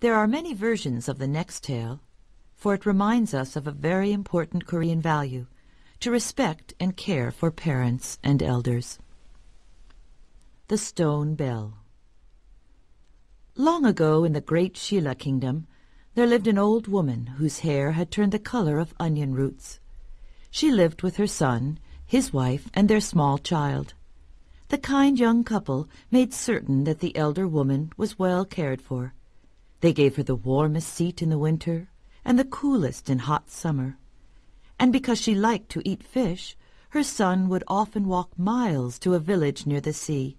There are many versions of the next tale, for it reminds us of a very important Korean value, to respect and care for parents and elders. The Stone Bell. Long ago in the great Shilla kingdom, there lived an old woman whose hair had turned the color of onion roots. She lived with her son, his wife, and their small child. The kind young couple made certain that the elder woman was well cared for. They gave her the warmest seat in the winter and the coolest in hot summer. And because she liked to eat fish, her son would often walk miles to a village near the sea,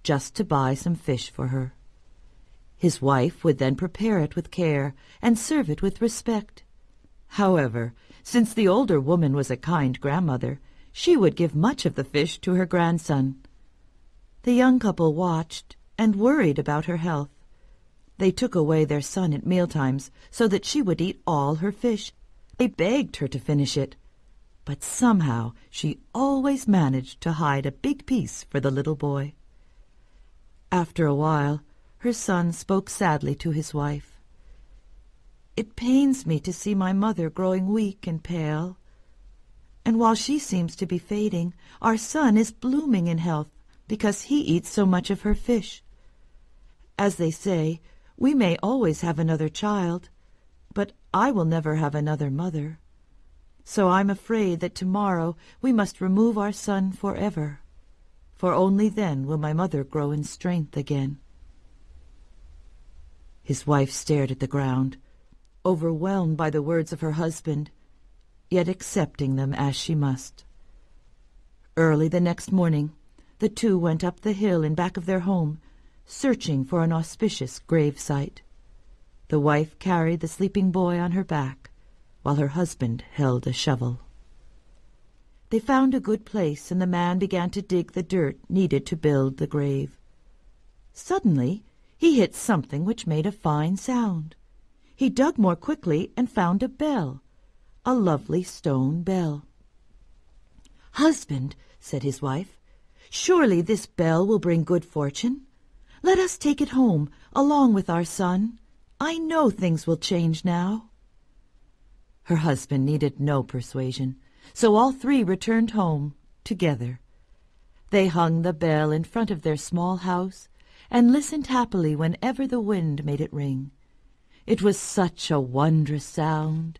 just to buy some fish for her. His wife would then prepare it with care and serve it with respect. However, since the older woman was a kind grandmother, she would give much of the fish to her grandson. The young couple watched and worried about her health. They took away their son at mealtimes so that she would eat all her fish. They begged her to finish it, but somehow she always managed to hide a big piece for the little boy. After a while, her son spoke sadly to his wife. "It pains me to see my mother growing weak and pale. And while she seems to be fading, our son is blooming in health because he eats so much of her fish. As they say, we may always have another child, but I will never have another mother. So I'm afraid that tomorrow we must remove our son forever, for only then will my mother grow in strength again." His wife stared at the ground, overwhelmed by the words of her husband, yet accepting them as she must. Early the next morning, the two went up the hill in back of their home, searching for an auspicious grave site. The wife carried the sleeping boy on her back, while her husband held a shovel. They found a good place, and the man began to dig the dirt needed to build the grave. Suddenly, he hit something which made a fine sound. He dug more quickly and found a bell, a lovely stone bell. "Husband," said his wife, "surely this bell will bring good fortune. Let us take it home, along with our son. I know things will change now." Her husband needed no persuasion, so all three returned home together. They hung the bell in front of their small house and listened happily whenever the wind made it ring. It was such a wondrous sound,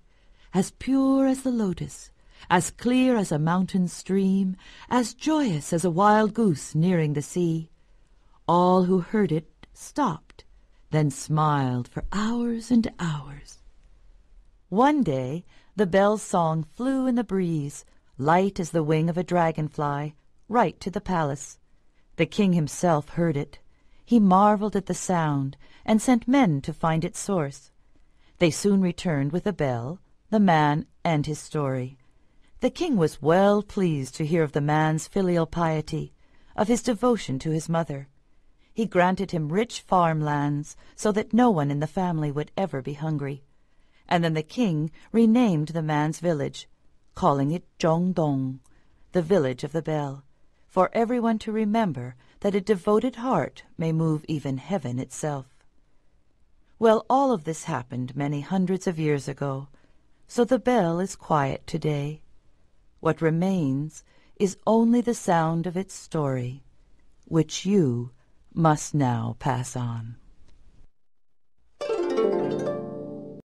as pure as the lotus, as clear as a mountain stream, as joyous as a wild goose nearing the sea. All who heard it stopped, then smiled for hours and hours. One day the bell's song flew in the breeze, light as the wing of a dragonfly, right to the palace. The king himself heard it. He marveled at the sound and sent men to find its source. They soon returned with the bell, the man, and his story. The king was well pleased to hear of the man's filial piety, of his devotion to his mother. He granted him rich farmlands so that no one in the family would ever be hungry. And then the king renamed the man's village, calling it Jongdong, the village of the bell, for everyone to remember that a devoted heart may move even heaven itself. Well, all of this happened many hundreds of years ago, so the bell is quiet today. What remains is only the sound of its story, which you must now pass on.